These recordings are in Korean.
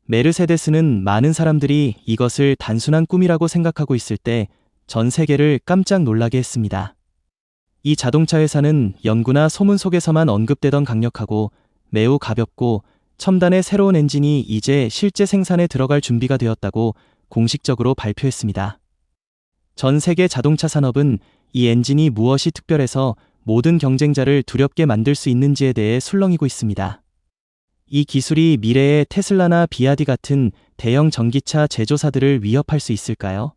메르세데스는 많은 사람들이 이것을 단순한 꿈이라고 생각하고 있을 때 전 세계를 깜짝 놀라게 했습니다. 이 자동차 회사는 연구나 소문 속에서만 언급되던 강력하고 매우 가볍고 첨단의 새로운 엔진이 이제 실제 생산에 들어갈 준비가 되었다고 공식적으로 발표했습니다. 전 세계 자동차 산업은 이 엔진이 무엇이 특별해서 모든 경쟁자를 두렵게 만들 수 있는지에 대해 술렁이고 있습니다. 이 기술이 미래의 테슬라나 비아디 같은 대형 전기차 제조사들을 위협할 수 있을까요?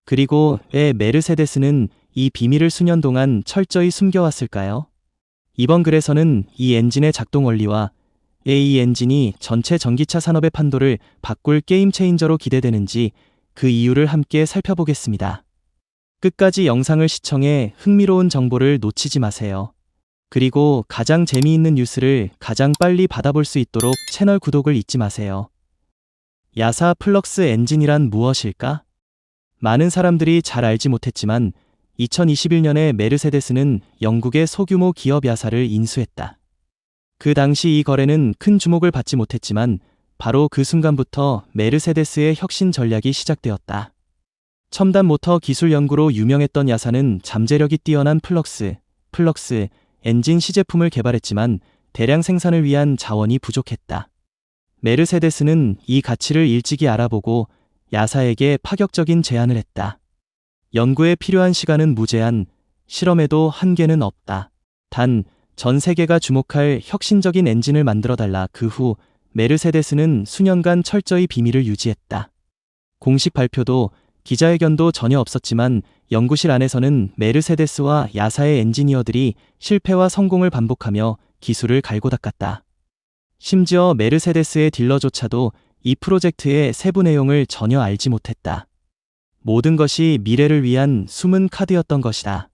그리고 왜 메르세데스는 이 비밀을 수년 동안 철저히 숨겨왔을까요? 이번 글에서는 이 엔진의 작동 원리와 왜 이 엔진이 전체 전기차 산업의 판도를 바꿀 게임 체인저로 기대되는지 그 이유를 함께 살펴보겠습니다. 끝까지 영상을 시청해 흥미로운 정보를 놓치지 마세요. 그리고 가장 재미있는 뉴스를 가장 빨리 받아볼 수 있도록 채널 구독을 잊지 마세요. 야사 플럭스 엔진이란 무엇일까? 많은 사람들이 잘 알지 못했지만 2021년에 메르세데스는 영국의 소규모 기업 야사를 인수했다. 그 당시 이 거래는 큰 주목을 받지 못했지만 바로 그 순간부터 메르세데스의 혁신 전략이 시작되었다. 첨단 모터 기술 연구로 유명했던 야사는 잠재력이 뛰어난 플럭스 엔진 시제품을 개발했지만 대량 생산을 위한 자원이 부족했다. 메르세데스는 이 가치를 일찍이 알아보고 야사에게 파격적인 제안을 했다. 연구에 필요한 시간은 무제한, 실험에도 한계는 없다. 단, 전 세계가 주목할 혁신적인 엔진을 만들어달라. 그 후 메르세데스는 수년간 철저히 비밀을 유지했다. 공식 발표도 기자회견도 전혀 없었지만 연구실 안에서는 메르세데스와 야사의 엔지니어들이 실패와 성공을 반복하며 기술을 갈고 닦았다. 심지어 메르세데스의 딜러조차도 이 프로젝트의 세부 내용을 전혀 알지 못했다. 모든 것이 미래를 위한 숨은 카드였던 것이다.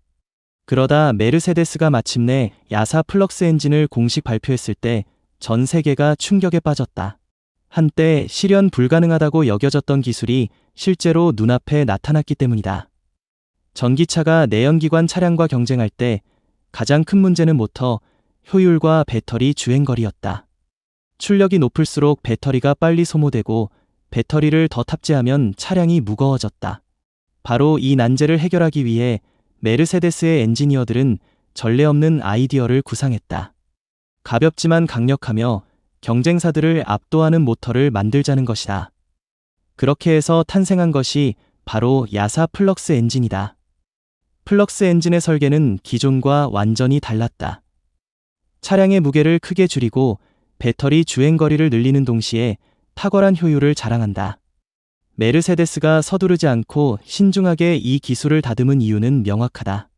그러다 메르세데스가 마침내 야사 플럭스 엔진을 공식 발표했을 때 전 세계가 충격에 빠졌다. 한때 실현 불가능하다고 여겨졌던 기술이 실제로 눈앞에 나타났기 때문이다. 전기차가 내연기관 차량과 경쟁할 때 가장 큰 문제는 모터, 효율과 배터리 주행거리였다. 출력이 높을수록 배터리가 빨리 소모되고 배터리를 더 탑재하면 차량이 무거워졌다. 바로 이 난제를 해결하기 위해 메르세데스의 엔지니어들은 전례 없는 아이디어를 구상했다. 가볍지만 강력하며 경쟁사들을 압도하는 모터를 만들자는 것이다. 그렇게 해서 탄생한 것이 바로 야사 플럭스 엔진이다. 플럭스 엔진의 설계는 기존과 완전히 달랐다. 차량의 무게를 크게 줄이고 배터리 주행거리를 늘리는 동시에 탁월한 효율을 자랑한다. 메르세데스가 서두르지 않고 신중하게 이 기술을 다듬은 이유는 명확하다.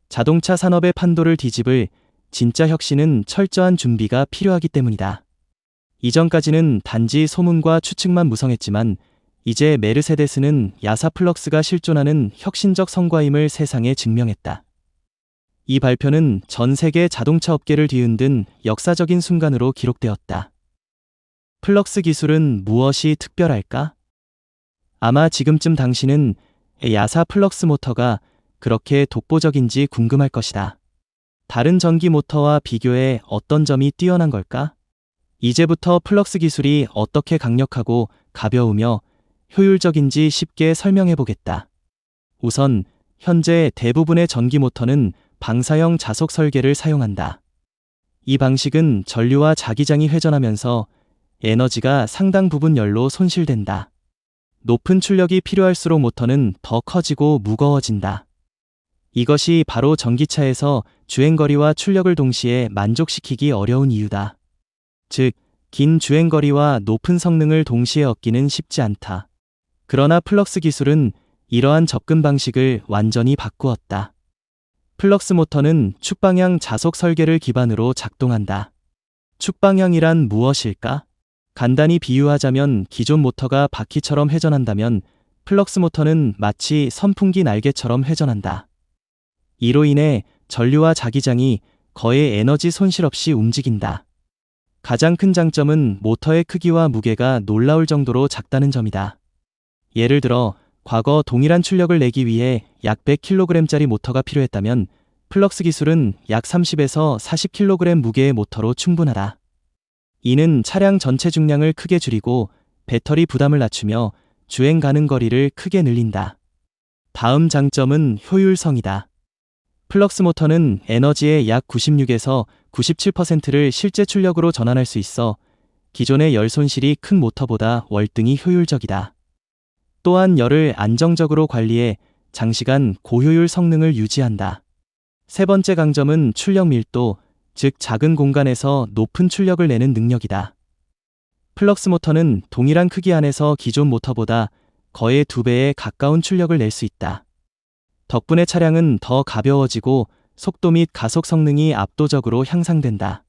자동차 산업의 판도를 뒤집을 진짜 혁신은 철저한 준비가 필요하기 때문이다. 이전까지는 단지 소문과 추측만 무성했지만 이제 메르세데스는 야사 플럭스가 실존하는 혁신적 성과임을 세상에 증명했다. 이 발표는 전 세계 자동차 업계를 뒤흔든 역사적인 순간으로 기록되었다. 플럭스 기술은 무엇이 특별할까? 아마 지금쯤 당신은 야사 플럭스 모터가 그렇게 독보적인지 궁금할 것이다. 다른 전기 모터와 비교해 어떤 점이 뛰어난 걸까? 이제부터 플럭스 기술이 어떻게 강력하고 가벼우며 효율적인지 쉽게 설명해 보겠다. 우선 현재 대부분의 전기 모터는 방사형 자석 설계를 사용한다. 이 방식은 전류와 자기장이 회전하면서 에너지가 상당 부분 열로 손실된다. 높은 출력이 필요할수록 모터는 더 커지고 무거워진다. 이것이 바로 전기차에서 주행거리와 출력을 동시에 만족시키기 어려운 이유다. 즉, 긴 주행거리와 높은 성능을 동시에 얻기는 쉽지 않다. 그러나 플럭스 기술은 이러한 접근 방식을 완전히 바꾸었다. 플럭스 모터는 축방향 자속 설계를 기반으로 작동한다. 축방향이란 무엇일까? 간단히 비유하자면 기존 모터가 바퀴처럼 회전한다면 플럭스 모터는 마치 선풍기 날개처럼 회전한다. 이로 인해 전류와 자기장이 거의 에너지 손실 없이 움직인다. 가장 큰 장점은 모터의 크기와 무게가 놀라울 정도로 작다는 점이다. 예를 들어 과거 동일한 출력을 내기 위해 약 100kg짜리 모터가 필요했다면 플럭스 기술은 약 30에서 40kg 무게의 모터로 충분하다. 이는 차량 전체 중량을 크게 줄이고 배터리 부담을 낮추며 주행 가능 거리를 크게 늘린다. 다음 장점은 효율성이다. 플럭스 모터는 에너지의 약 96에서 97%를 실제 출력으로 전환할 수 있어 기존의 열 손실이 큰 모터보다 월등히 효율적이다. 또한 열을 안정적으로 관리해 장시간 고효율 성능을 유지한다. 세 번째 강점은 출력 밀도, 즉 작은 공간에서 높은 출력을 내는 능력이다. 플럭스 모터는 동일한 크기 안에서 기존 모터보다 거의 2배에 가까운 출력을 낼 수 있다. 덕분에 차량은 더 가벼워지고 속도 및 가속 성능이 압도적으로 향상된다.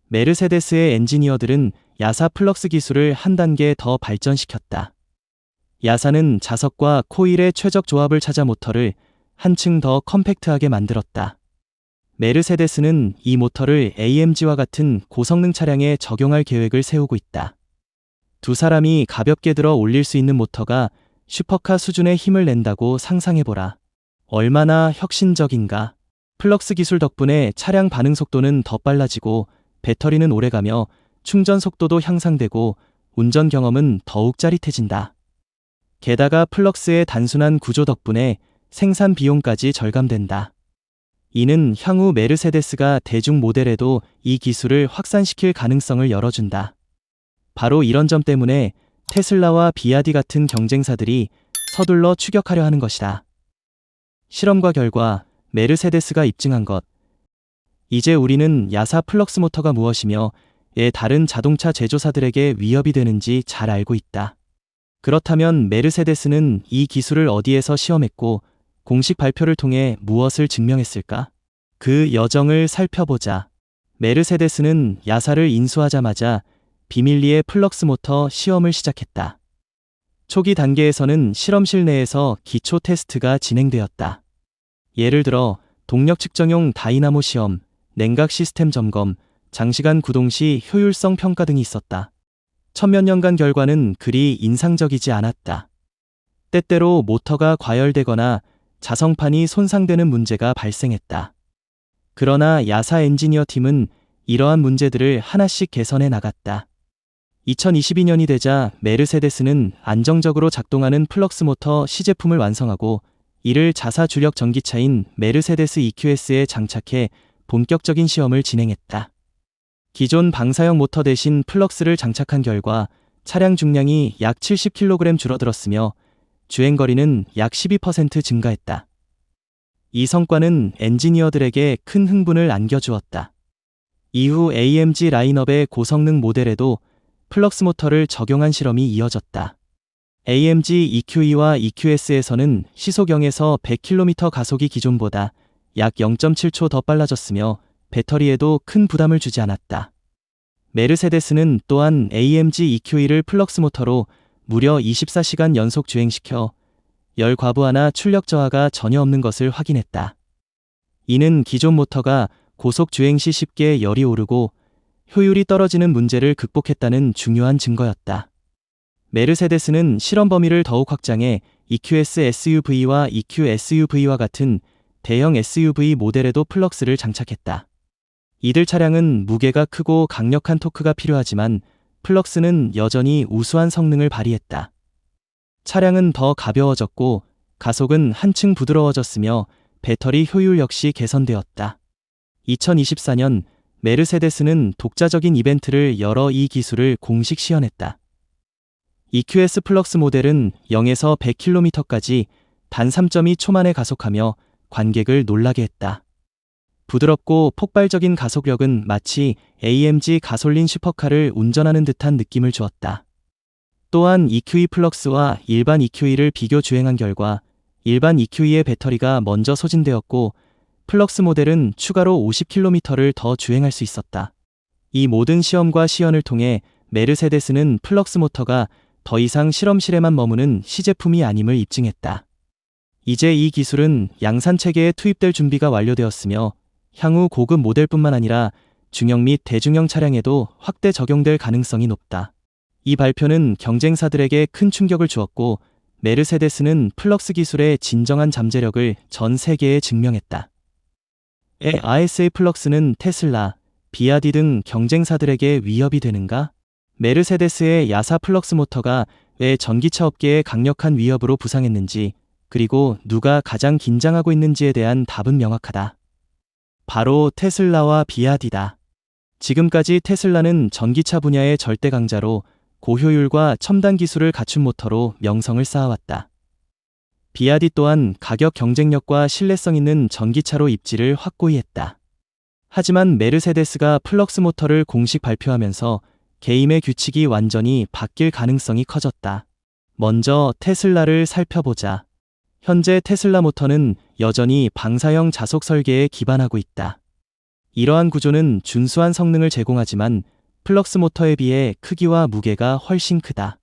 메르세데스의 엔지니어들은 야사 플럭스 기술을 한 단계 더 발전시켰다. 야사는 자석과 코일의 최적 조합을 찾아 모터를 한층 더 컴팩트하게 만들었다. 메르세데스는 이 모터를 AMG와 같은 고성능 차량에 적용할 계획을 세우고 있다. 두 사람이 가볍게 들어 올릴 수 있는 모터가 슈퍼카 수준의 힘을 낸다고 상상해보라. 얼마나 혁신적인가. 플럭스 기술 덕분에 차량 반응 속도는 더 빨라지고 배터리는 오래가며 충전 속도도 향상되고 운전 경험은 더욱 짜릿해진다. 게다가 플럭스의 단순한 구조 덕분에 생산 비용까지 절감된다. 이는 향후 메르세데스가 대중 모델에도 이 기술을 확산시킬 가능성을 열어준다. 바로 이런 점 때문에 테슬라와 비아디 같은 경쟁사들이 서둘러 추격하려 하는 것이다. 실험과 결과, 메르세데스가 입증한 것. 이제 우리는 야사 플럭스 모터가 무엇이며 왜 다른 자동차 제조사들에게 위협이 되는지 잘 알고 있다. 그렇다면 메르세데스는 이 기술을 어디에서 시험했고 공식 발표를 통해 무엇을 증명했을까? 그 여정을 살펴보자. 메르세데스는 야사를 인수하자마자 비밀리에 플럭스 모터 시험을 시작했다. 초기 단계에서는 실험실 내에서 기초 테스트가 진행되었다. 예를 들어 동력 측정용 다이나모 시험, 냉각 시스템 점검, 장시간 구동 시 효율성 평가 등이 있었다. 천몇 년간 결과는 그리 인상적이지 않았다. 때때로 모터가 과열되거나 자성판이 손상되는 문제가 발생했다. 그러나 야사 엔지니어 팀은 이러한 문제들을 하나씩 개선해 나갔다. 2022년이 되자 메르세데스는 안정적으로 작동하는 플럭스 모터 시제품을 완성하고 이를 자사 주력 전기차인 메르세데스 EQS에 장착해 본격적인 시험을 진행했다. 기존 방사형 모터 대신 플럭스를 장착한 결과 차량 중량이 약 70kg 줄어들었으며 주행거리는 약 12% 증가했다. 이 성과는 엔지니어들에게 큰 흥분을 안겨주었다. 이후 AMG 라인업의 고성능 모델에도 플럭스 모터를 적용한 실험이 이어졌다. AMG EQE와 EQS에서는 시속 0에서 100km 가속이 기존보다 약 0.7초 더 빨라졌으며 배터리에도 큰 부담을 주지 않았다. 메르세데스는 또한 AMG EQE를 플럭스 모터로 무려 24시간 연속 주행시켜 열 과부하나 출력 저하가 전혀 없는 것을 확인했다. 이는 기존 모터가 고속 주행 시 쉽게 열이 오르고 효율이 떨어지는 문제를 극복했다는 중요한 증거였다. 메르세데스는 실험 범위를 더욱 확장해 EQS SUV와 EQ SUV와 같은 대형 SUV 모델에도 플럭스를 장착했다. 이들 차량은 무게가 크고 강력한 토크가 필요하지만 플럭스는 여전히 우수한 성능을 발휘했다. 차량은 더 가벼워졌고 가속은 한층 부드러워졌으며 배터리 효율 역시 개선되었다. 2024년 메르세데스는 독자적인 이벤트를 열어 이 기술을 공식 시연했다. EQS 플럭스 모델은 0에서 100km까지 단 3.2초 만에 가속하며 관객을 놀라게 했다. 부드럽고 폭발적인 가속력은 마치 AMG 가솔린 슈퍼카를 운전하는 듯한 느낌을 주었다. 또한 EQE 플럭스와 일반 EQE를 비교 주행한 결과 일반 EQE의 배터리가 먼저 소진되었고 플럭스 모델은 추가로 50km를 더 주행할 수 있었다. 이 모든 시험과 시연을 통해 메르세데스는 플럭스 모터가 더 이상 실험실에만 머무는 시제품이 아님을 입증했다. 이제 이 기술은 양산 체계에 투입될 준비가 완료되었으며 향후 고급 모델뿐만 아니라 중형 및 대중형 차량에도 확대 적용될 가능성이 높다. 이 발표는 경쟁사들에게 큰 충격을 주었고 메르세데스는 플럭스 기술의 진정한 잠재력을 전 세계에 증명했다. ASA 플럭스는 테슬라, 비아디 등 경쟁사들에게 위협이 되는가? 메르세데스의 야사 플럭스 모터가 왜 전기차 업계에 강력한 위협으로 부상했는지, 그리고 누가 가장 긴장하고 있는지에 대한 답은 명확하다. 바로 테슬라와 비아디다. 지금까지 테슬라는 전기차 분야의 절대 강자로 고효율과 첨단 기술을 갖춘 모터로 명성을 쌓아왔다. 비아디 또한 가격 경쟁력과 신뢰성 있는 전기차로 입지를 확고히 했다. 하지만 메르세데스가 플럭스 모터를 공식 발표하면서 게임의 규칙이 완전히 바뀔 가능성이 커졌다. 먼저 테슬라를 살펴보자. 현재 테슬라 모터는 여전히 방사형 자속 설계에 기반하고 있다. 이러한 구조는 준수한 성능을 제공하지만 플럭스 모터에 비해 크기와 무게가 훨씬 크다.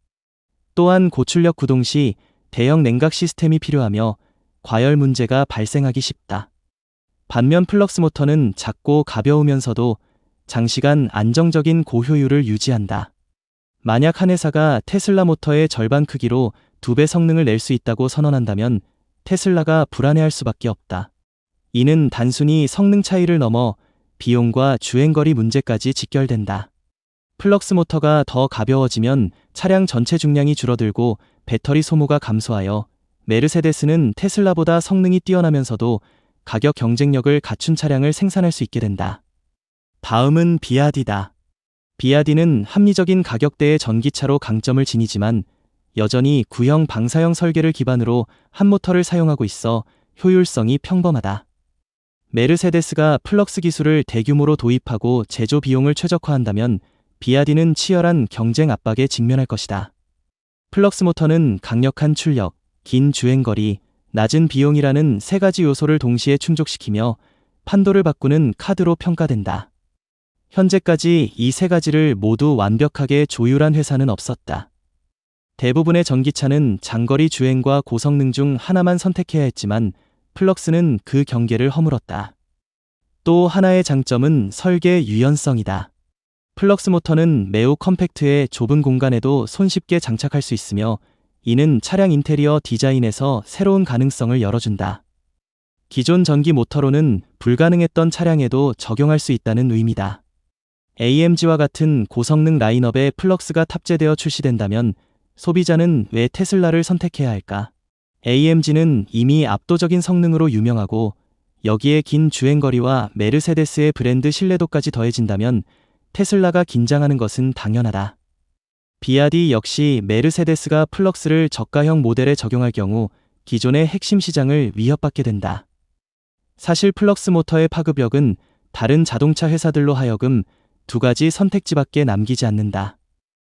또한 고출력 구동 시 대형 냉각 시스템이 필요하며 과열 문제가 발생하기 쉽다. 반면 플럭스 모터는 작고 가벼우면서도 장시간 안정적인 고효율을 유지한다. 만약 한 회사가 테슬라 모터의 절반 크기로 2배 성능을 낼 수 있다고 선언한다면 테슬라가 불안해할 수밖에 없다. 이는 단순히 성능 차이를 넘어 비용과 주행거리 문제까지 직결된다. 플럭스 모터가 더 가벼워지면 차량 전체 중량이 줄어들고 배터리 소모가 감소하여 메르세데스는 테슬라보다 성능이 뛰어나면서도 가격 경쟁력을 갖춘 차량을 생산할 수 있게 된다. 다음은 비아디다. 비아디는 합리적인 가격대의 전기차로 강점을 지니지만 여전히 구형 방사형 설계를 기반으로 한 모터를 사용하고 있어 효율성이 평범하다. 메르세데스가 플럭스 기술을 대규모로 도입하고 제조 비용을 최적화한다면 비아디는 치열한 경쟁 압박에 직면할 것이다. 플럭스 모터는 강력한 출력, 긴 주행거리, 낮은 비용이라는 세 가지 요소를 동시에 충족시키며 판도를 바꾸는 카드로 평가된다. 현재까지 이 세 가지를 모두 완벽하게 조율한 회사는 없었다. 대부분의 전기차는 장거리 주행과 고성능 중 하나만 선택해야 했지만 플럭스는 그 경계를 허물었다. 또 하나의 장점은 설계 유연성이다. 플럭스 모터는 매우 컴팩트해 좁은 공간에도 손쉽게 장착할 수 있으며 이는 차량 인테리어 디자인에서 새로운 가능성을 열어준다. 기존 전기 모터로는 불가능했던 차량에도 적용할 수 있다는 의미다. AMG와 같은 고성능 라인업에 플럭스가 탑재되어 출시된다면 소비자는 왜 테슬라를 선택해야 할까? AMG는 이미 압도적인 성능으로 유명하고 여기에 긴 주행거리와 메르세데스의 브랜드 신뢰도까지 더해진다면 테슬라가 긴장하는 것은 당연하다. 비아디 역시 메르세데스가 플럭스를 저가형 모델에 적용할 경우 기존의 핵심 시장을 위협받게 된다. 사실 플럭스 모터의 파급력은 다른 자동차 회사들로 하여금 두 가지 선택지밖에 남기지 않는다.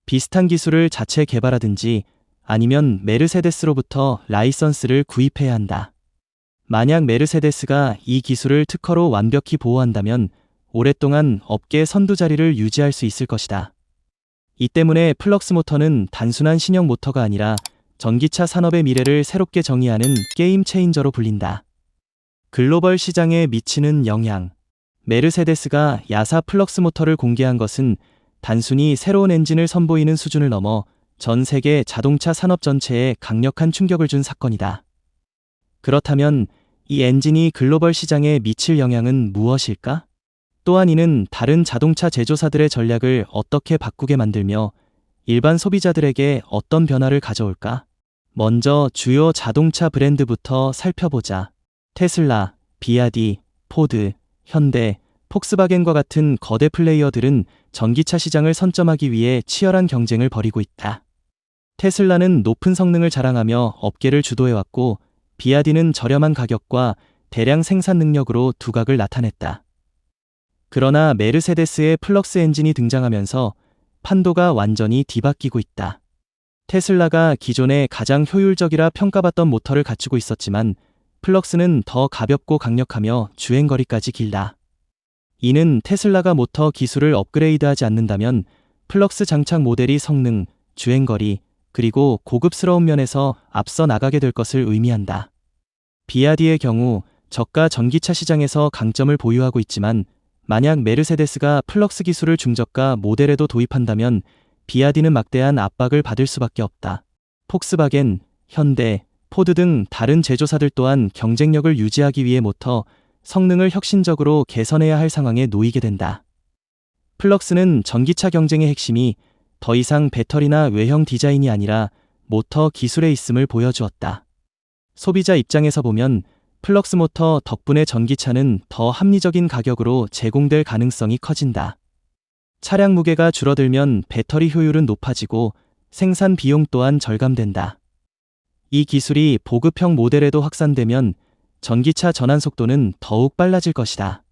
비슷한 기술을 자체 개발하든지 아니면 메르세데스로부터 라이선스를 구입해야 한다. 만약 메르세데스가 이 기술을 특허로 완벽히 보호한다면 오랫동안 업계 선두 자리를 유지할 수 있을 것이다. 이 때문에 플럭스 모터는 단순한 신형 모터가 아니라 전기차 산업의 미래를 새롭게 정의하는 게임 체인저로 불린다. 글로벌 시장에 미치는 영향. 메르세데스가 야사 플럭스 모터를 공개한 것은 단순히 새로운 엔진을 선보이는 수준을 넘어 전 세계 자동차 산업 전체에 강력한 충격을 준 사건이다. 그렇다면 이 엔진이 글로벌 시장에 미칠 영향은 무엇일까? 또한 이는 다른 자동차 제조사들의 전략을 어떻게 바꾸게 만들며 일반 소비자들에게 어떤 변화를 가져올까? 먼저 주요 자동차 브랜드부터 살펴보자. 테슬라, 비아디, 포드, 현대, 폭스바겐과 같은 거대 플레이어들은 전기차 시장을 선점하기 위해 치열한 경쟁을 벌이고 있다. 테슬라는 높은 성능을 자랑하며 업계를 주도해왔고 비아디는 저렴한 가격과 대량 생산 능력으로 두각을 나타냈다. 그러나 메르세데스의 플럭스 엔진이 등장하면서 판도가 완전히 뒤바뀌고 있다. 테슬라가 기존에 가장 효율적이라 평가받던 모터를 갖추고 있었지만 플럭스는 더 가볍고 강력하며 주행거리까지 길다. 이는 테슬라가 모터 기술을 업그레이드하지 않는다면 플럭스 장착 모델이 성능, 주행거리, 그리고 고급스러운 면에서 앞서 나가게 될 것을 의미한다. 비아디의 경우 저가 전기차 시장에서 강점을 보유하고 있지만 만약 메르세데스가 플럭스 기술을 중저가 모델에도 도입한다면 비아디는 막대한 압박을 받을 수밖에 없다. 폭스바겐, 현대, 포드 등 다른 제조사들 또한 경쟁력을 유지하기 위해 모터 성능을 혁신적으로 개선해야 할 상황에 놓이게 된다. 플럭스는 전기차 경쟁의 핵심이 더 이상 배터리나 외형 디자인이 아니라 모터 기술에 있음을 보여주었다. 소비자 입장에서 보면 플럭스 모터 덕분에 전기차는 더 합리적인 가격으로 제공될 가능성이 커진다. 차량 무게가 줄어들면 배터리 효율은 높아지고 생산 비용 또한 절감된다. 이 기술이 보급형 모델에도 확산되면 전기차 전환 속도는 더욱 빨라질 것이다.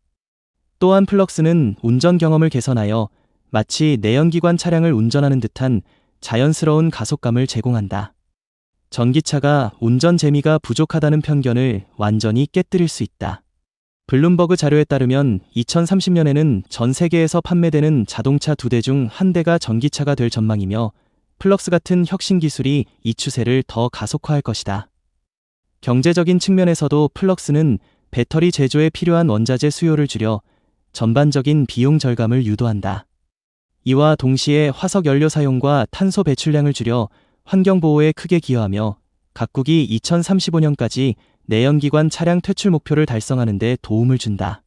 또한 플럭스는 운전 경험을 개선하여 마치 내연기관 차량을 운전하는 듯한 자연스러운 가속감을 제공한다. 전기차가 운전 재미가 부족하다는 편견을 완전히 깨뜨릴 수 있다. 블룸버그 자료에 따르면 2030년에는 전 세계에서 판매되는 자동차 2대 중 1대가 전기차가 될 전망이며 플럭스 같은 혁신 기술이 이 추세를 더 가속화할 것이다. 경제적인 측면에서도 플럭스는 배터리 제조에 필요한 원자재 수요를 줄여 전반적인 비용 절감을 유도한다. 이와 동시에 화석 연료 사용과 탄소 배출량을 줄여 환경보호에 크게 기여하며 각국이 2035년까지 내연기관 차량 퇴출 목표를 달성하는 데 도움을 준다.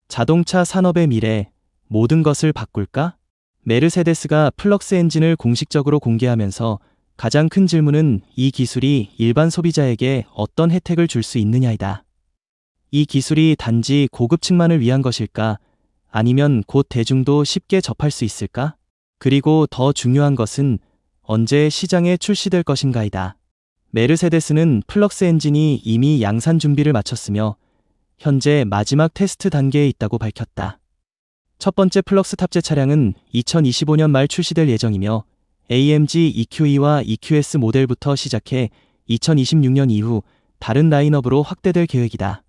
자동차 산업의 미래, 모든 것을 바꿀까? 메르세데스가 플럭스 엔진을 공식적으로 공개하면서 가장 큰 질문은 이 기술이 일반 소비자에게 어떤 혜택을 줄 수 있느냐이다. 이 기술이 단지 고급층만을 위한 것일까? 아니면 곧 대중도 쉽게 접할 수 있을까? 그리고 더 중요한 것은 언제 시장에 출시될 것인가이다. 메르세데스는 플럭스 엔진이 이미 양산 준비를 마쳤으며 현재 마지막 테스트 단계에 있다고 밝혔다. 첫 번째 플럭스 탑재 차량은 2025년 말 출시될 예정이며 AMG EQE와 EQS 모델부터 시작해 2026년 이후 다른 라인업으로 확대될 계획이다.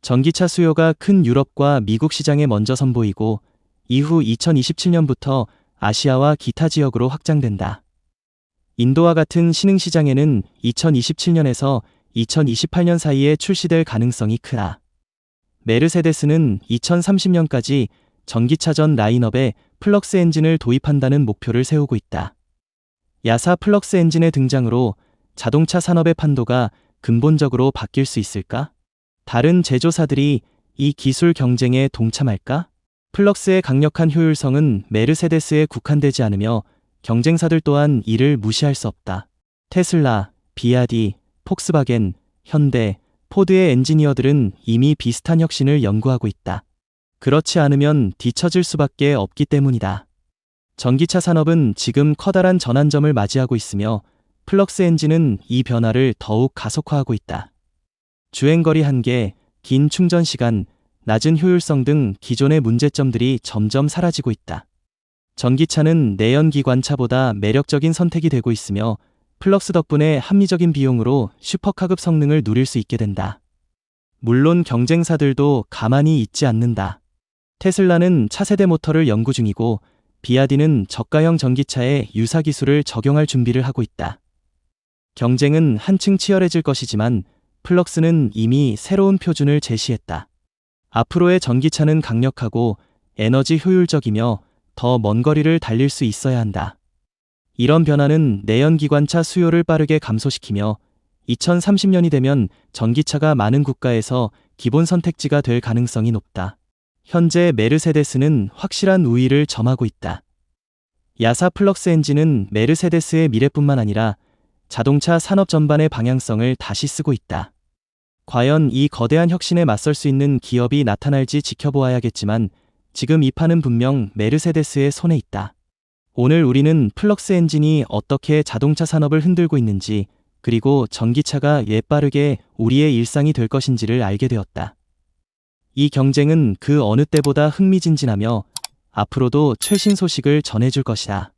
전기차 수요가 큰 유럽과 미국 시장에 먼저 선보이고 이후 2027년부터 아시아와 기타 지역으로 확장된다. 인도와 같은 신흥시장에는 2027년에서 2028년 사이에 출시될 가능성이 크다. 메르세데스는 2030년까지 전기차 전 라인업에 플럭스 엔진을 도입한다는 목표를 세우고 있다. 야사 플럭스 엔진의 등장으로 자동차 산업의 판도가 근본적으로 바뀔 수 있을까? 다른 제조사들이 이 기술 경쟁에 동참할까? 플럭스의 강력한 효율성은 메르세데스에 국한되지 않으며 경쟁사들 또한 이를 무시할 수 없다. 테슬라, 비아디, 폭스바겐, 현대, 포드의 엔지니어들은 이미 비슷한 혁신을 연구하고 있다. 그렇지 않으면 뒤처질 수밖에 없기 때문이다. 전기차 산업은 지금 커다란 전환점을 맞이하고 있으며 플럭스 엔진은 이 변화를 더욱 가속화하고 있다. 주행거리 한계, 긴 충전 시간, 낮은 효율성 등 기존의 문제점들이 점점 사라지고 있다. 전기차는 내연기관차보다 매력적인 선택이 되고 있으며 플럭스 덕분에 합리적인 비용으로 슈퍼카급 성능을 누릴 수 있게 된다. 물론 경쟁사들도 가만히 있지 않는다. 테슬라는 차세대 모터를 연구 중이고 비아디는 저가형 전기차에 유사 기술을 적용할 준비를 하고 있다. 경쟁은 한층 치열해질 것이지만 플럭스는 이미 새로운 표준을 제시했다. 앞으로의 전기차는 강력하고 에너지 효율적이며 더 먼 거리를 달릴 수 있어야 한다. 이런 변화는 내연기관차 수요를 빠르게 감소시키며 2030년이 되면 전기차가 많은 국가에서 기본 선택지가 될 가능성이 높다. 현재 메르세데스는 확실한 우위를 점하고 있다. 야사 플럭스 엔진은 메르세데스의 미래뿐만 아니라 자동차 산업 전반의 방향성을 다시 쓰고 있다. 과연 이 거대한 혁신에 맞설 수 있는 기업이 나타날지 지켜보아야겠지만 지금 이 판은 분명 메르세데스의 손에 있다. 오늘 우리는 플럭스 엔진이 어떻게 자동차 산업을 흔들고 있는지 그리고 전기차가 예빠르게 우리의 일상이 될 것인지를 알게 되었다. 이 경쟁은 그 어느 때보다 흥미진진하며 앞으로도 최신 소식을 전해줄 것이다.